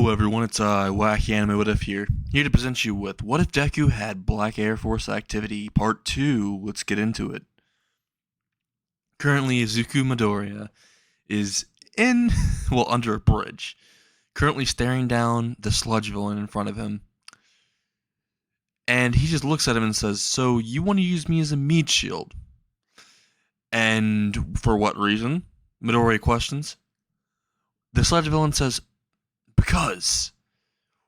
Hello everyone, it's Wacky Anime What If here to present you with What If Deku Had Black Air Force Activity Part 2. Let's get into it. Currently, Izuku Midoriya is under a bridge, currently staring down the sludge villain in front of him. And he just looks at him and says, "So you want to use me as a meat shield?" And for what reason? Midoriya questions. The sludge villain says, "Because,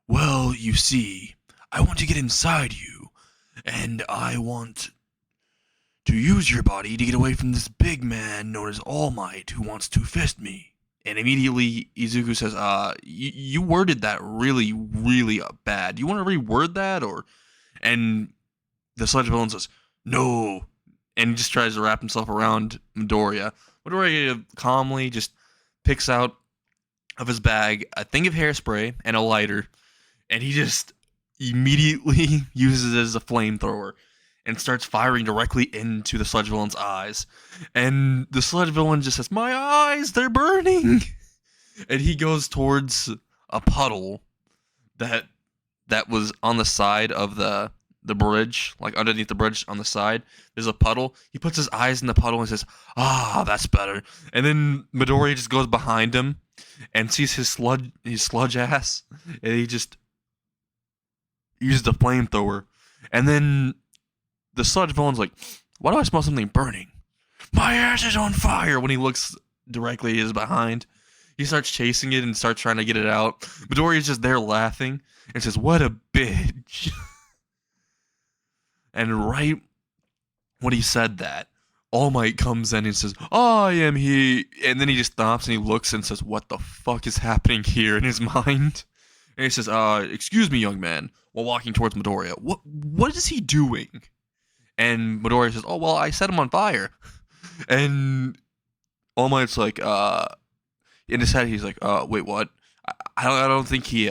well, you see, I want to get inside you, and I want to use your body to get away from this big man known as All Might who wants to fist me." And immediately Izuku says, you worded that really, really bad. You want to reword that? And the sludge villain says, "No," and he just tries to wrap himself around Midoriya. Midoriya calmly just picks out of his bag a thing of hairspray and a lighter, and he just immediately uses it as a flamethrower and starts firing directly into the sludge villain's eyes. And the sludge villain just says, "My eyes, they're burning!" And he goes towards a puddle that was on the side of the bridge, like underneath the bridge on the side. There's a puddle. He puts his eyes in the puddle and says, "That's better." And then Midoriya just goes behind him and sees his sludge ass, and he just uses the flamethrower. And then the sludge villain's like, "Why do I smell something burning? My ass is on fire!" When he looks directly at his behind, he starts chasing it and starts trying to get it out. Midoriya's just there laughing and says, "What a bitch." And right when he said that, All Might comes in and says, "I am he." And then he just stops and he looks and says, "What the fuck is happening here?" in his mind. And he says, "Excuse me, young man," while walking towards Midoriya. What is he doing?" And Midoriya says, "Oh, well, I set him on fire." And All Might's like, in his head, he's like, "Wait, what? I don't think he,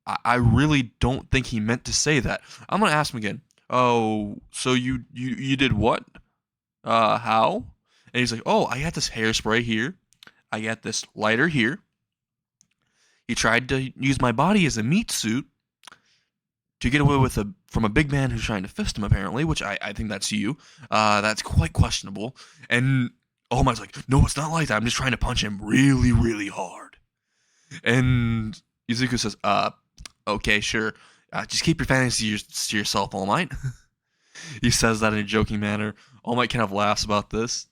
I really don't think he meant to say that. I'm gonna ask him again. Oh, so you did what? How?" And he's like, "Oh, I got this hairspray here. I got this lighter here. He tried to use my body as a meat suit to get away from a big man who's trying to fist him, apparently, which I think that's you. That's quite questionable." And All Might's like, "No, it's not like that. I'm just trying to punch him really, really hard." And Izuku says, "Okay, sure. Just keep your fantasies to yourself, All Might." He says that in a joking manner. All Might kind of laughs about this.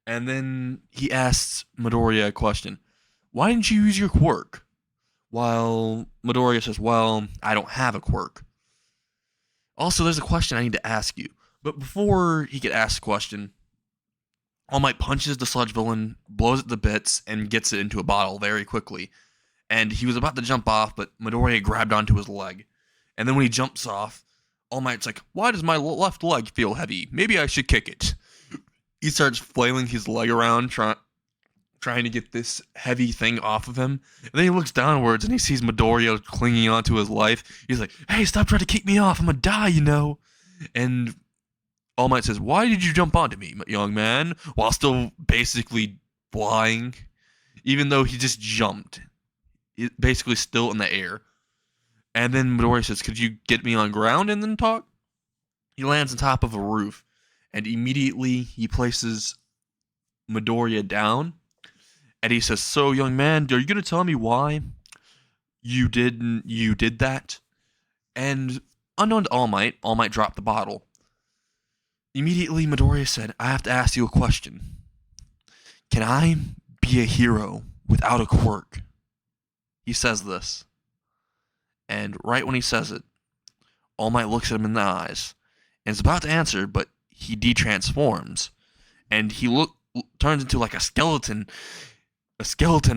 And then he asks Midoriya a question. "Why didn't you use your quirk?" While Midoriya says, "Well, I don't have a quirk." Also, there's a question I need to ask you. But before he could ask the question, All Might punches the sludge villain, blows it to bits, and gets it into a bottle very quickly. And he was about to jump off, but Midoriya grabbed onto his leg. And then when he jumps off, All Might's like, "Why does my left leg feel heavy? Maybe I should kick it." He starts flailing his leg around, trying to get this heavy thing off of him. And then he looks downwards and he sees Midoriya clinging onto his life. He's like, "Hey, stop trying to kick me off. I'm gonna die, you know." And All Might says, "Why did you jump onto me, young man?" While still basically flying, even though he just jumped. Basically still in the air. And then Midoriya says, "Could you get me on ground and then talk?" He lands on top of a roof, and immediately he places Midoriya down, and he says, "So, young man, are you going to tell me why you did that?" And unknown to All Might dropped the bottle. Immediately Midoriya said, "I have to ask you a question. Can I be a hero without a quirk?" He says this. And right when he says it, All Might looks at him in the eyes and is about to answer, but he detransforms. And he turns into like a skeleton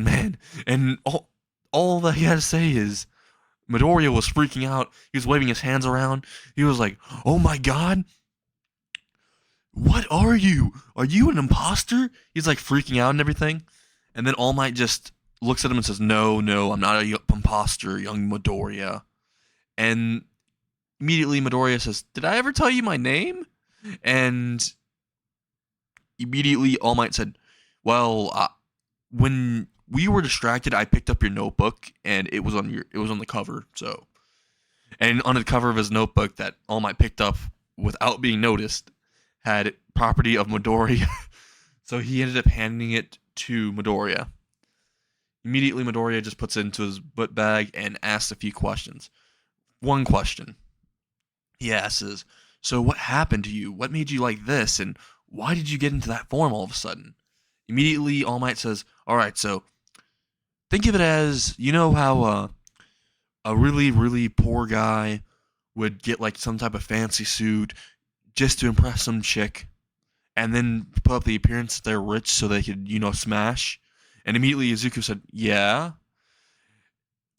man. And all that he had to say is, Midoriya was freaking out. He was waving his hands around. He was like, "Oh my god, what are you? Are you an imposter?" He's like freaking out and everything. And then All Might just looks at him and says, No, I'm not an imposter, young Midoriya." And immediately Midoriya says, "Did I ever tell you my name?" And immediately All Might said, "Well, when we were distracted. I picked up your notebook, and it was on the cover. So, and on the cover of his notebook that All Might picked up without being noticed had property of Midoriya. So he ended up handing it to Midoriya. Immediately, Midoriya just puts it into his book bag and asks a few questions. One question he asks is, so what happened to you? What made you like this? And why did you get into that form all of a sudden? Immediately, All Might says, alright, so think of it as, you know how a really, really poor guy would get like some type of fancy suit just to impress some chick, and then put up the appearance that they're rich so they could, smash? And immediately Izuku said, yeah.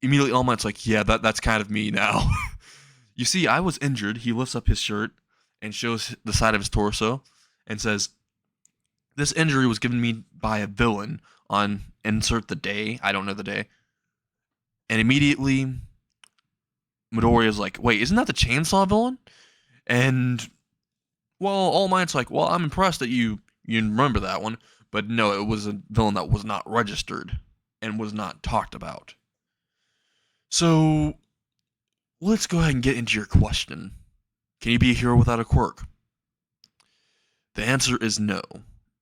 Immediately All Might's like, yeah, that's kind of me now. You see, I was injured. He lifts up his shirt and shows the side of his torso and says, this injury was given me by a villain on insert the day. I don't know the day. And immediately Midoriya's like, wait, isn't that the chainsaw villain? And, well, All Might's like, well, I'm impressed that you remember that one. But no, it was a villain that was not registered and was not talked about. So, let's go ahead and get into your question. Can you be a hero without a quirk? The answer is no.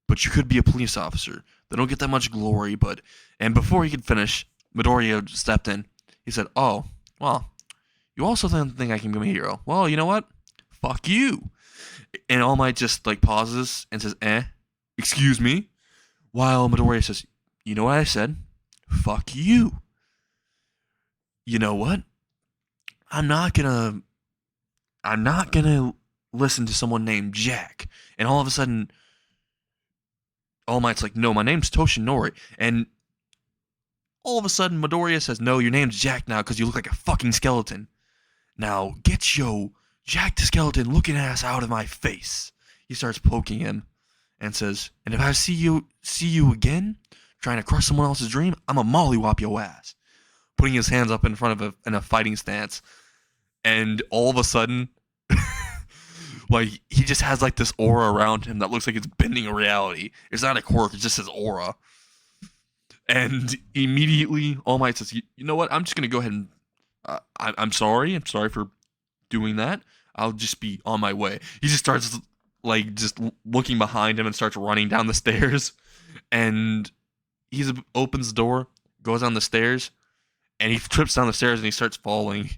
But you could be a police officer. They don't get that much glory, but... And before he could finish, Midoriya stepped in. He said, oh, well, you also don't think I can become a hero. Well, you know what? Fuck you. And All Might just, pauses and says, excuse me? While Midoriya says, you know what I said? Fuck you. You know what? I'm not gonna listen to someone named Jack. And all of a sudden, All Might's like, no, my name's Toshinori. And all of a sudden, Midoriya says, no, your name's Jack now because you look like a fucking skeleton. Now, get yo Jack the Skeleton looking ass out of my face. He starts poking him and says, and if I see you again trying to crush someone else's dream, I'm a mollywop your ass. Putting his hands up in front of in a fighting stance. And all of a sudden, he just has this aura around him that looks like it's bending a reality. It's not a quirk, it's just his aura. And immediately, All Might says, you know what, I'm just going to go ahead and, I'm sorry for doing that. I'll just be on my way. He just starts, just looking behind him and starts running down the stairs. And he opens the door, goes down the stairs, and he trips down the stairs and he starts falling.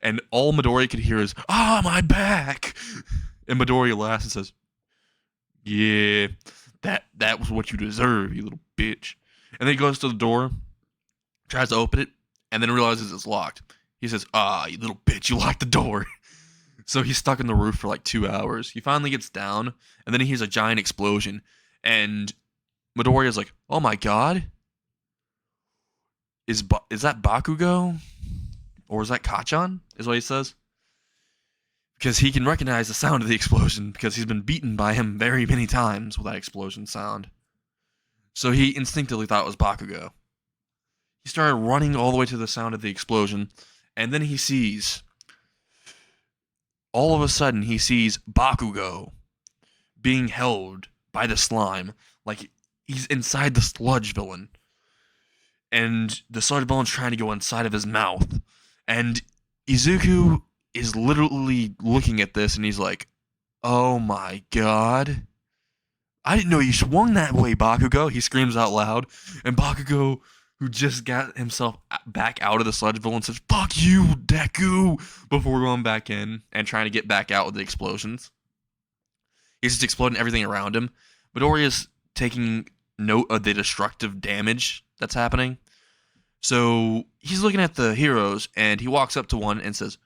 And all Midoriya could hear is, my back! And Midoriya laughs and says, yeah, that was what you deserve, you little bitch. And then he goes to the door, tries to open it, and then realizes it's locked. He says, you little bitch, you locked the door. So he's stuck in the roof for 2 hours. He finally gets down, and then he hears a giant explosion. And Midoriya's like, oh my god? Is that Bakugo? Or is that Kachan? Is what he says. Because he can recognize the sound of the explosion because he's been beaten by him very many times with that explosion sound. So he instinctively thought it was Bakugo. He started running all the way to the sound of the explosion, and then all of a sudden he sees Bakugo being held by the slime, like he's inside the sludge villain. And the sludge villain's trying to go inside of his mouth. And Izuku is literally looking at this and he's like, oh my god. I didn't know you swung that way, Bakugo. He screams out loud. And Bakugo, who just got himself back out of the sludge villain, says, fuck you, Deku, before going back in and trying to get back out with the explosions. He's just exploding everything around him. Midoriya's taking note of the destructive damage that's happening. So he's looking at the heroes, and he walks up to one and says,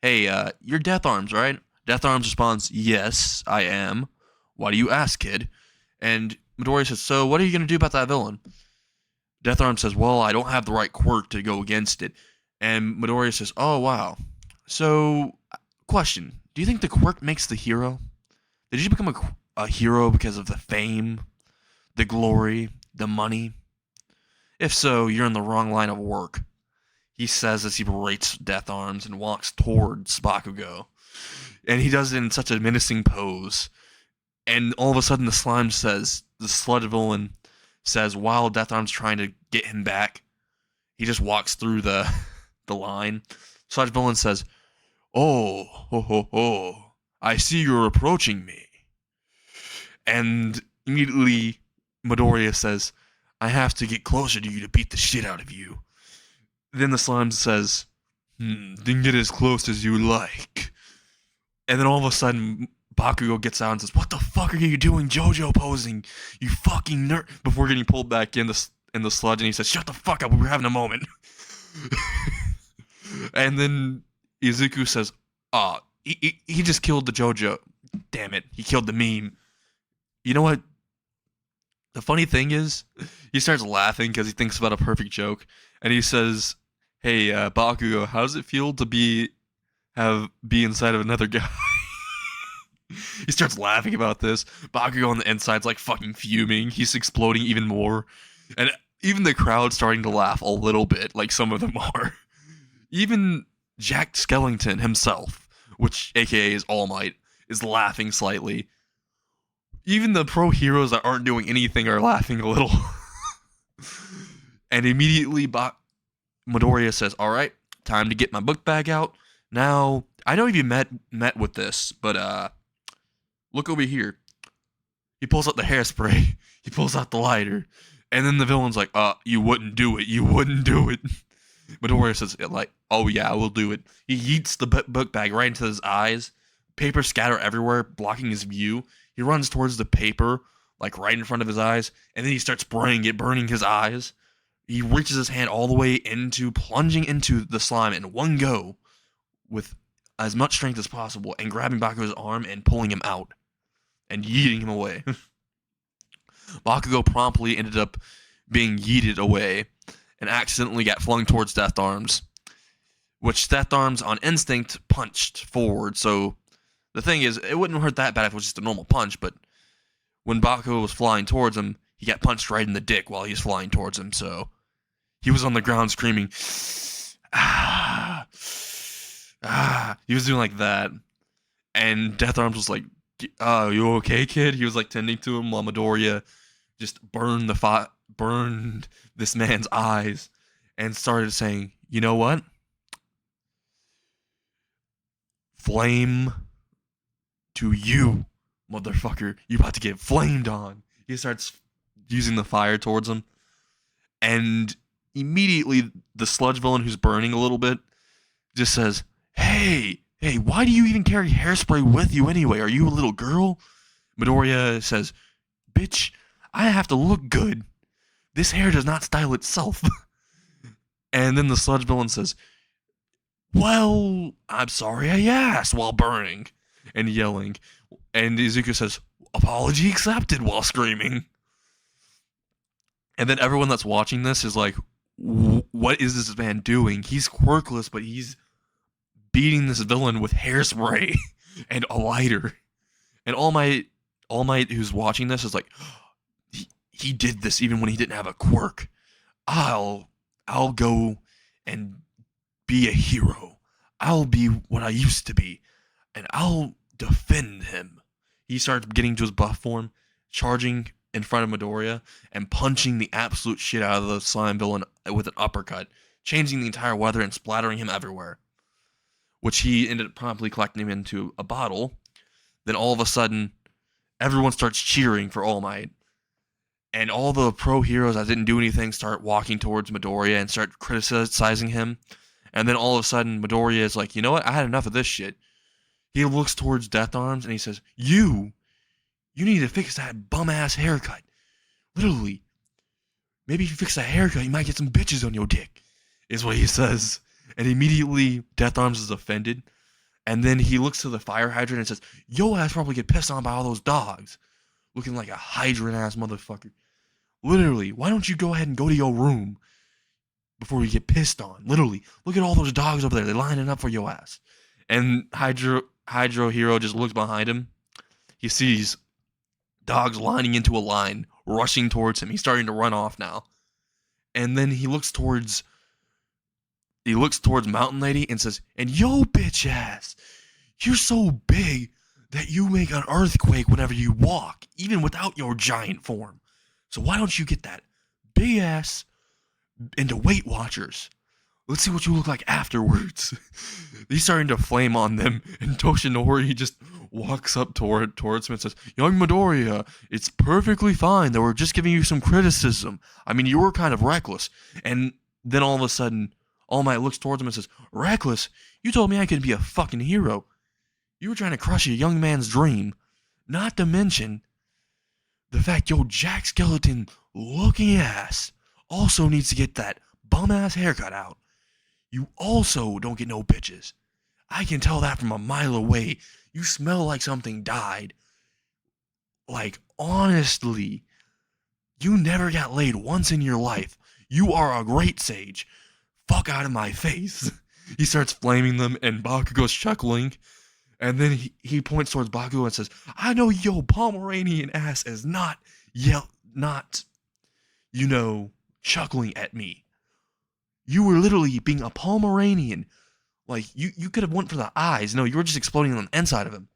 hey, you're Death Arms, right? Death Arms responds, yes, I am. Why do you ask, kid? And Midoriya says, so what are you going to do about that villain? Death Arms says, well, I don't have the right quirk to go against it. And Midoriya says, oh, wow. So, question. Do you think the quirk makes the hero? Did you become a hero because of the fame, the glory, the money? If so, you're in the wrong line of work. He says as he berates Death Arms and walks towards Bakugo. And he does it in such a menacing pose. And all of a sudden the sludge villain says while Death Arm's trying to get him back, he just walks through the the line. Sludge Villain says, "Oh, ho, ho, ho. I see you're approaching me." And immediately Midoriya says, "I have to get closer to you to beat the shit out of you." Then the slime says, "Then get as close as you like." And then all of a sudden, Bakugo gets out and says, "What the fuck are you doing JoJo posing? You fucking nerd." Before getting pulled back in the sludge, and he says, "Shut the fuck up, we're having a moment." And then Izuku says, he just killed the JoJo. Damn it, he killed the meme. You know what? The funny thing is, he starts laughing because he thinks about a perfect joke, and he says, "Hey, Bakugo, how does it feel to be inside of another guy?" He starts laughing about this. Bakugo on the inside's like fucking fuming. He's exploding even more, and even the crowd's starting to laugh a little bit, like some of them are. Even Jack Skellington himself, which AKA is All Might, is laughing slightly. Even the pro heroes that aren't doing anything are laughing a little. And immediately Midoriya says, "All right, time to get my book bag out. Now, I know you met with this, but look over here." He pulls out the hairspray. He pulls out the lighter. And then the villain's like, "You wouldn't do it. You wouldn't do it." Midoriya says, like, "Oh yeah, I will do it." He yeets the book bag right into his eyes. Paper scatter everywhere, blocking his view. He runs towards the paper, like right in front of his eyes, and then he starts spraying it, burning his eyes. He reaches his hand all the way plunging into the slime in one go, with as much strength as possible, and grabbing Bakugo's arm and pulling him out, and yeeting him away. Bakugo promptly ended up being yeeted away, and accidentally got flung towards Death Arms, which Death Arms on instinct punched forward. So the thing is, it wouldn't hurt that bad if it was just a normal punch, but when Bakugo was flying towards him, he got punched right in the dick while he was flying towards him, so he was on the ground screaming, "Ah, ah." He was doing like that, and Death Arms was like, "You okay, kid?" He was like tending to him while Midoriya just burned this man's eyes and started saying, "You know what? Flame to you, motherfucker. You about to get flamed on." He starts using the fire towards him, and immediately the sludge villain, who's burning a little bit, just says, Hey, why do you even carry hairspray with you anyway? Are you a little girl?" Midoriya says, "Bitch, I have to look good. This hair does not style itself." And then the sludge villain says, "Well, I'm sorry I asked," while burning and yelling. And Izuku says, "Apology accepted," while screaming. And then everyone that's watching this is like, what is this man doing? He's quirkless, but he's beating this villain with hairspray and a lighter. And All Might, who's watching this, is like, he did this even when he didn't have a quirk. I'll go and be a hero. I'll be what I used to be, and I'll defend him. He starts getting to his buff form, charging in front of Midoriya, and punching the absolute shit out of the slime villain with an uppercut, changing the entire weather and splattering him everywhere. Which he ended up promptly collecting him into a bottle. Then all of a sudden, everyone starts cheering for All Might. And all the pro heroes that didn't do anything start walking towards Midoriya and start criticizing him. And then all of a sudden, Midoriya is like, "You know what? I had enough of this shit." He looks towards Death Arms and he says, You need to fix that bum-ass haircut. Literally. Maybe if you fix that haircut, you might get some bitches on your dick, is what he says. And immediately, Death Arms is offended. And then he looks to the fire hydrant and says, "Yo ass probably get pissed on by all those dogs." Looking like a hydrant-ass motherfucker. Literally, why don't you go ahead and go to your room before you get pissed on? Literally, look at all those dogs over there. They're lining up for your ass. And Hydro Hero just looks behind him. He sees dogs lining into a line, rushing towards him. He's starting to run off now. And then he looks towards Mountain Lady and says, "And yo, bitch ass, you're so big that you make an earthquake whenever you walk, even without your giant form. So why don't you get that big ass into Weight Watchers? Let's see what you look like afterwards. He's starting to flame on them, and Toshinori just walks up towards him and says, Young Midoriya, it's perfectly fine that we're just giving you some criticism. I mean, you were kind of reckless. And then all of a sudden, All Might looks towards him and says, Reckless? You told me I could be a fucking hero. You were trying to crush a young man's dream. Not to mention the fact your Jack Skellington looking ass also needs to get that bum ass haircut out. You also don't get no bitches. I can tell that from a mile away. You smell like something died. Like, honestly, you never got laid once in your life. You are a great sage. Fuck out of my face. He starts flaming them, and Bakugo's chuckling. And then he points towards Bakugo and says, I know your Pomeranian ass is not, chuckling at me. You were literally being a Pomeranian. Like, you could have went for the eyes. No, you were just exploding on the inside of him.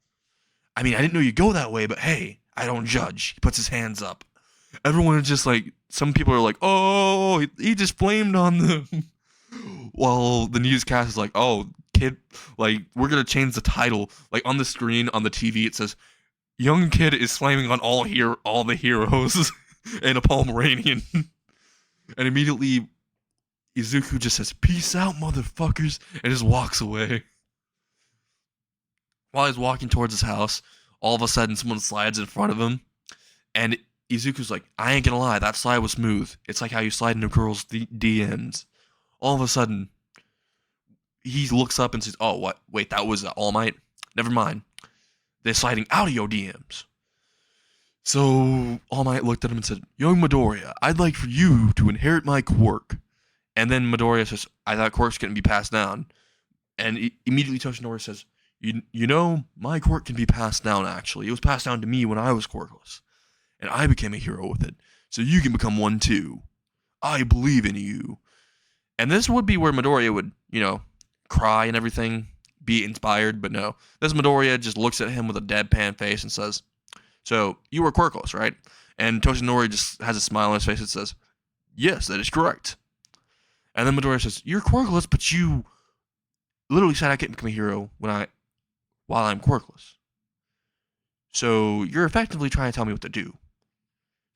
I mean, I didn't know you'd go that way, but hey, I don't judge. He puts his hands up. Everyone is just like, some people are like, oh, he just flamed on them. While the newscast is like, oh, kid, like, we're going to change the title. Like, on the screen, on the TV, it says, young kid is flaming on all the heroes and a Pomeranian. And immediately, Izuku just says, peace out, motherfuckers, and just walks away. While he's walking towards his house, all of a sudden someone slides in front of him, and Izuku's like, I ain't gonna lie, that slide was smooth. It's like how you slide into girls' DMs. All of a sudden, he looks up and says, oh, what? Wait, that was All Might? Never mind. They're sliding out of your DMs. So, All Might looked at him and said, young Midoriya, I'd like for you to inherit my quirk. And then Midoriya says, I thought quirks couldn't be passed down. And immediately Toshinori says, you know, my quirk can be passed down, actually. It was passed down to me when I was quirkless. And I became a hero with it. So you can become one too. I believe in you. And this would be where Midoriya would, cry and everything, be inspired, but no. This Midoriya just looks at him with a deadpan face and says, so, you were quirkless, right? And Toshinori just has a smile on his face and says, yes, that is correct. And then Midoriya says, you're quirkless, but you literally said I couldn't become a hero while I'm quirkless. So, you're effectively trying to tell me what to do.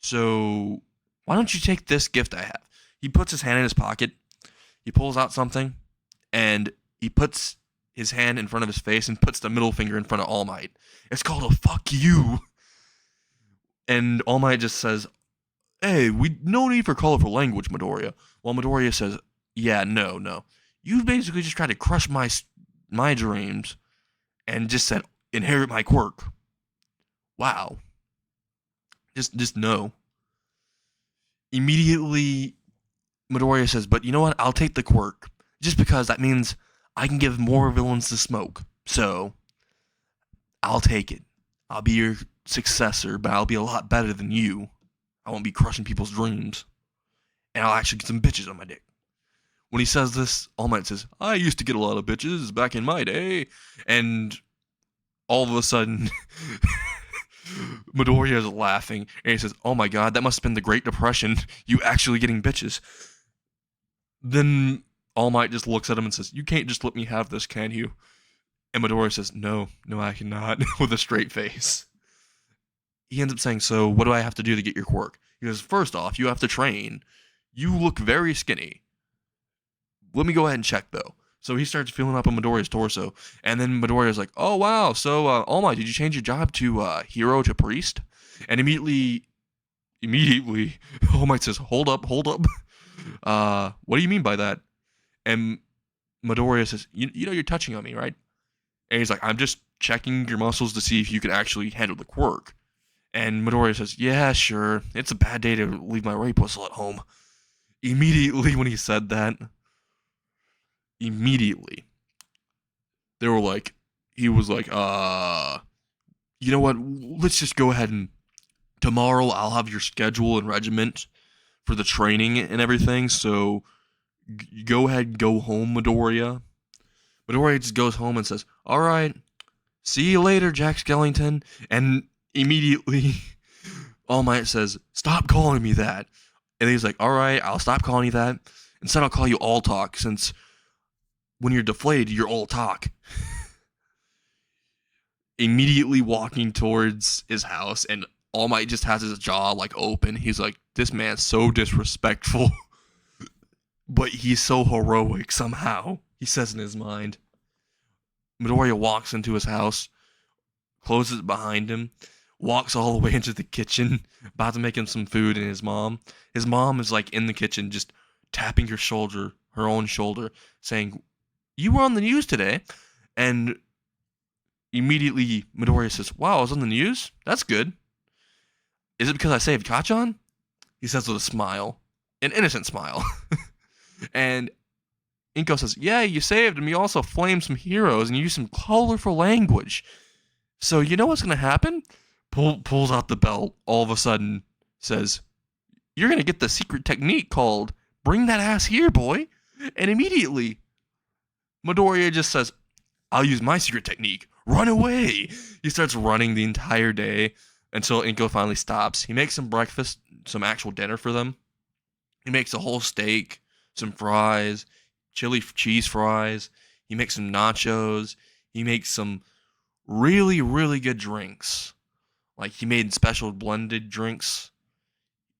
So, why don't you take this gift I have? He puts his hand in his pocket, he pulls out something, and he puts his hand in front of his face and puts the middle finger in front of All Might. It's called a fuck you. And All Might just says, hey, no need for colorful language, Midoriya. While Midoriya says, yeah, no. You've basically just tried to crush my dreams and just said, inherit my quirk. Wow. Just no. Immediately, Midoriya says, but you know what? I'll take the quirk. Just because that means I can give more villains to smoke. So, I'll take it. I'll be your successor, but I'll be a lot better than you. I won't be crushing people's dreams. And I'll actually get some bitches on my dick. When he says this, All Might says, I used to get a lot of bitches back in my day. And all of a sudden, Midoriya is laughing. And he says, oh my god, that must have been the Great Depression. You actually getting bitches. Then All Might just looks at him and says, you can't just let me have this, can you? And Midoriya says, no, I cannot, with a straight face. He ends up saying, so what do I have to do to get your quirk? He goes, first off, you have to train. You look very skinny. Let me go ahead and check, though. So he starts feeling up on Midoriya's torso. And then Midoriya's like, oh, wow, so, All Might, did you change your job to hero to priest? And immediately, All Might says, hold up. What do you mean by that? And Midoriya says, you know you're touching on me, right? And he's like, I'm just checking your muscles to see if you can actually handle the quirk. And Midoriya says, yeah, sure. It's a bad day to leave my rape whistle at home. Immediately when he said that, he was like, you know what? Let's just go ahead and tomorrow I'll have your schedule and regiment for the training and everything. So go ahead and go home, Midoriya. Midoriya just goes home and says, all right, see you later, Jack Skellington. And immediately All Might says, "Stop calling me that." And he's like, "All right, I'll stop calling you that. Instead, I'll call you All Talk, since when you're deflated, you're all talk." Immediately walking towards his house, and All Might just has his jaw like open. He's like, "This man's so disrespectful." But he's so heroic somehow, he says in his mind. Midoriya walks into his house, closes it behind him, walks all the way into the kitchen, about to make him some food, and his mom is like in the kitchen, just tapping her own shoulder, saying, "You were on the news today." And immediately Midoriya says, "Wow, I was on the news? That's good. Is it because I saved Kachan?" He says with a smile, an innocent smile. And Inko says, "Yeah, you saved him. You also flamed some heroes and you used some colorful language. So you know what's going to happen?" Pulls out the belt, all of a sudden says, "You're going to get the secret technique called bring that ass here, boy." And immediately, Midoriya just says, "I'll use my secret technique. Run away." He starts running the entire day until Inko finally stops. He makes some breakfast, some actual dinner for them. He makes a whole steak, some fries, chili cheese fries. He makes some nachos. He makes some really, really good drinks. Like, he made special blended drinks.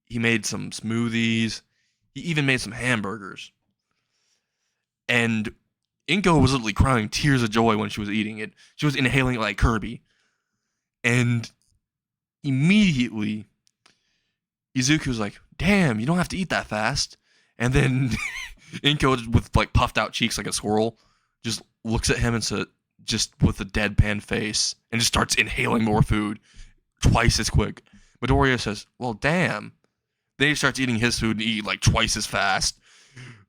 He made some smoothies. He even made some hamburgers. And Inko was literally crying tears of joy when she was eating it. She was inhaling it like Kirby. And immediately, Izuku was like, "Damn, you don't have to eat that fast." And then Inko, with like puffed out cheeks like a squirrel, just looks at him and says, just with a deadpan face, and just starts inhaling more food twice as quick. Midoriya says, "Well, damn." Then he starts eating his food and eat like twice as fast.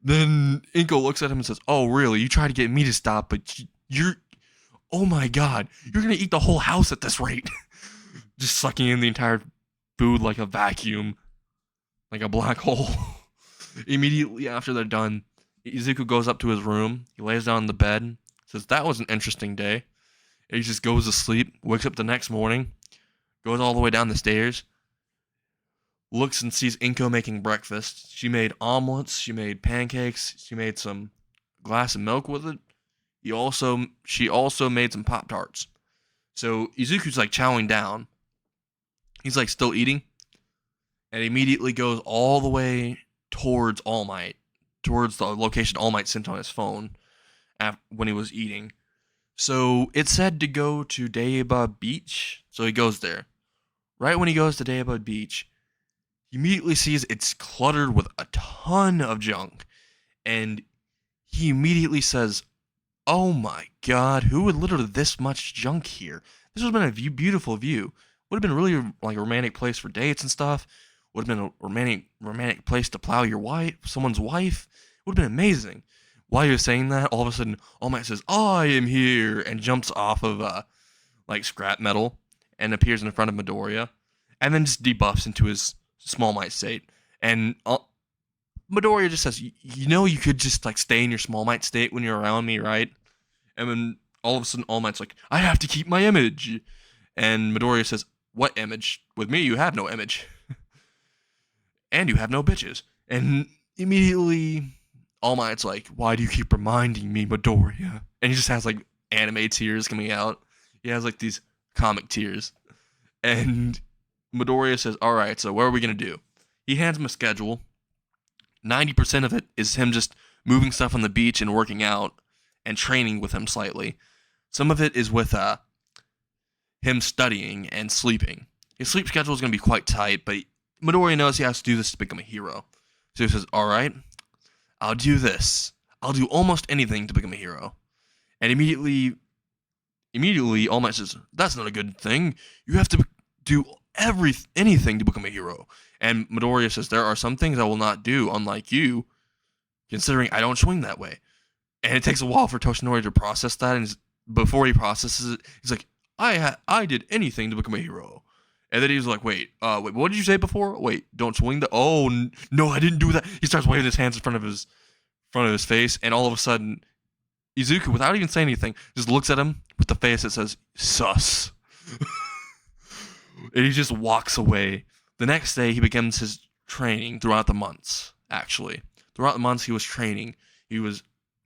Then Inko looks at him and says, "Oh, really? You try to get me to stop, but you're, oh my god, you're gonna eat the whole house at this rate." Just sucking in the entire food like a vacuum, like a black hole. Immediately after they're done, Izuku goes up to his room. He lays down on the bed, says, "That was an interesting day." And he just goes to sleep, wakes up the next morning, goes all the way down the stairs, looks and sees Inko making breakfast. She made omelets, she made pancakes, she made some glass of milk with it. She also made some Pop-Tarts. So Izuku's like chowing down. He's like still eating, and immediately goes all the way towards All Might, towards the location All Might sent on his phone when he was eating. So it said to go to Daiba Beach, so he goes there. Right when he goes to Daiba Beach, he immediately sees it's cluttered with a ton of junk, and he immediately says, "Oh my god, who would litter this much junk here? This would have been a beautiful view. Would have been really like a romantic place for dates and stuff. Would have been a romantic place to plow someone's wife. Would have been amazing." While you're saying that, all of a sudden, All Might says, "I am here," and jumps off of like scrap metal and appears in front of Midoriya, and then just debuffs into his Small Might state. And Midoriya just says, "You know, you could just like stay in your Small Might state when you're around me, right?" And then all of a sudden, All Might's like, "I have to keep my image." And Midoriya says, "What image? With me, you have no image." "And you have no bitches." And immediately, All Might's like, "Why do you keep reminding me, Midoriya?" And he just has like anime tears coming out. He has like these comic tears. And Midoriya says, "All right, so what are we going to do?" He hands him a schedule. 90% of it is him just moving stuff on the beach and working out and training with him slightly. Some of it is with him studying and sleeping. His sleep schedule is going to be quite tight, but Midoriya knows he has to do this to become a hero. So he says, "All right, I'll do this. I'll do almost anything to become a hero." And immediately, All Might says, "That's not a good thing. You have to do anything to become a hero." And Midoriya says, "There are some things I will not do, unlike you, considering I don't swing that way." And it takes a while for Toshinori to process that, and before he processes it, he's like, I did anything to become a hero." And then he's like, wait, what did you say before? Wait, don't swing the, oh, no, I didn't do that. He starts waving his hands in front of his face, and all of a sudden, Izuku, without even saying anything, just looks at him with the face that says, "Sus." And he just walks away. The next day, he begins his training throughout the months, actually. Throughout the months, he was training. He was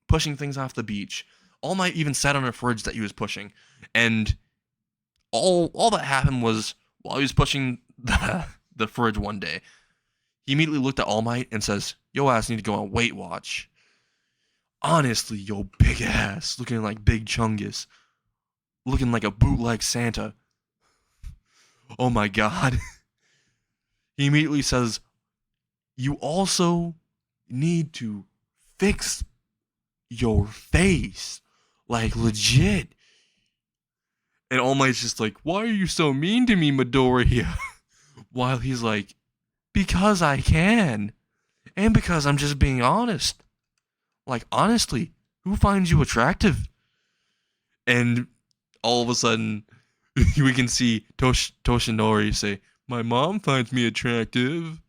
pushing things off the beach. All Might even sat on a fridge that he was pushing. And all that happened was while he was pushing the fridge one day, he immediately looked at All Might and says, "Yo ass need to go on Weight Watch." Honestly, yo big ass, looking like Big Chungus. Looking like a bootleg Santa. Oh my god. He immediately says, "You also need to fix your face. Like, legit." And All Might's just like, "Why are you so mean to me, Midoriya?" While he's like, "Because I can. And because I'm just being honest. Like, honestly, who finds you attractive?" And all of a sudden, we can see Toshinori say, "My mom finds me attractive.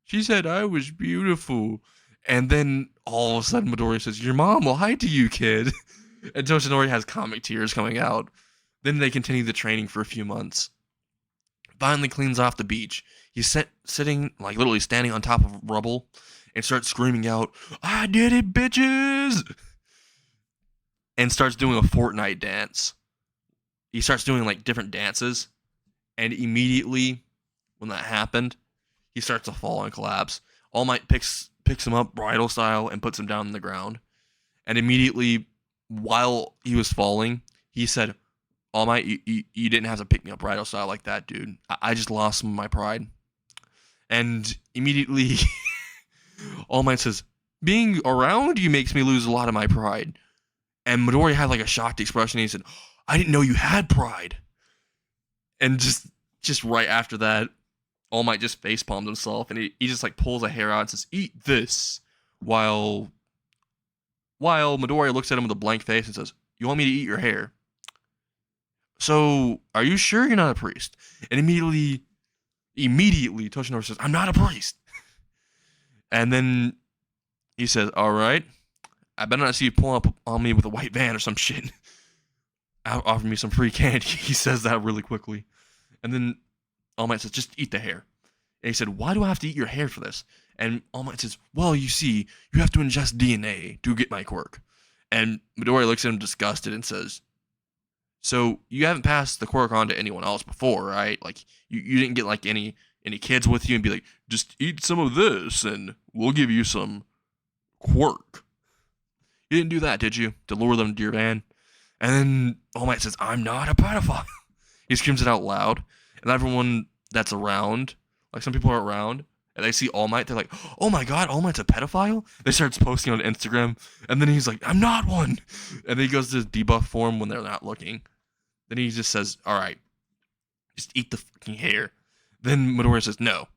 She said I was beautiful." And then all of a sudden, Midoriya says, "Your mom lied to you, kid." And Toshinori has comic tears coming out. Then they continue the training for a few months. Finally cleans off the beach. He's sitting, like literally standing on top of rubble, and starts screaming out, "I did it, bitches!" And starts doing a Fortnite dance. He starts doing like different dances, and immediately when that happened, he starts to fall and collapse. All Might picks him up bridal style and puts him down on the ground. And immediately, while he was falling, he said, "All Might, you didn't have to pick me up bridal style like that, dude. I just lost some of my pride." And immediately, All Might says, "Being around you makes me lose a lot of my pride." And Midoriya had like a shocked expression. And he said, "I didn't know you had pride." And just right after that, All Might just facepalmed himself, and he just like pulls a hair out and says, "Eat this," while Midoriya looks at him with a blank face and says, "You want me to eat your hair? So, are you sure you're not a priest?" And immediately Toshinori says, "I'm not a priest." And then he says, "All right, I better not see you pull up on me with a white van or some shit. Offer me some free candy." He says that really quickly. And then All Might says, "Just eat the hair." And he said, "Why do I have to eat your hair for this?" And All Might says, "Well, you see, you have to ingest DNA to get my quirk." And Midoriya looks at him disgusted and says, "So you haven't passed the quirk on to anyone else before, right? Like, you didn't get like any kids with you and be like, 'Just eat some of this and we'll give you some quirk.' You didn't do that, did you? To lure them to your van?" And then All Might says, "I'm not a pedophile." He screams it out loud, and everyone that's around, like some people are around, and they see All Might, they're like, "Oh my god, All Might's a pedophile?" They start posting on Instagram, and then he's like, "I'm not one." And then he goes to his debuff form when they're not looking. Then he just says, "All right, just eat the fucking hair." Then Midoriya says, "No."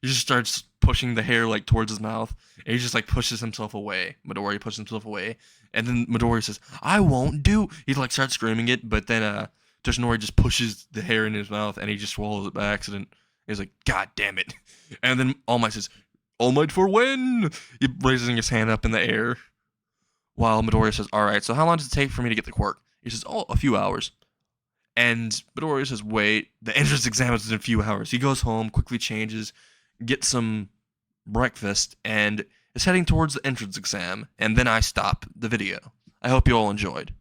He just starts pushing the hair like towards his mouth, and he just like pushes himself away. Midoriya pushes himself away, and then Midoriya says, "I won't do." He like starts screaming it, but then Toshinori just pushes the hair in his mouth, and he just swallows it by accident. He's like, "God damn it!" And then All Might says, "All Might for win!" He raising his hand up in the air, while Midoriya says, "All right, so how long does it take for me to get the quirk?" He says, "Oh, a few hours." And Midoriya says, "Wait, the entrance exam is in a few hours." He goes home, quickly changes, gets some breakfast, and is heading towards the entrance exam. And then I stop the video. I hope you all enjoyed.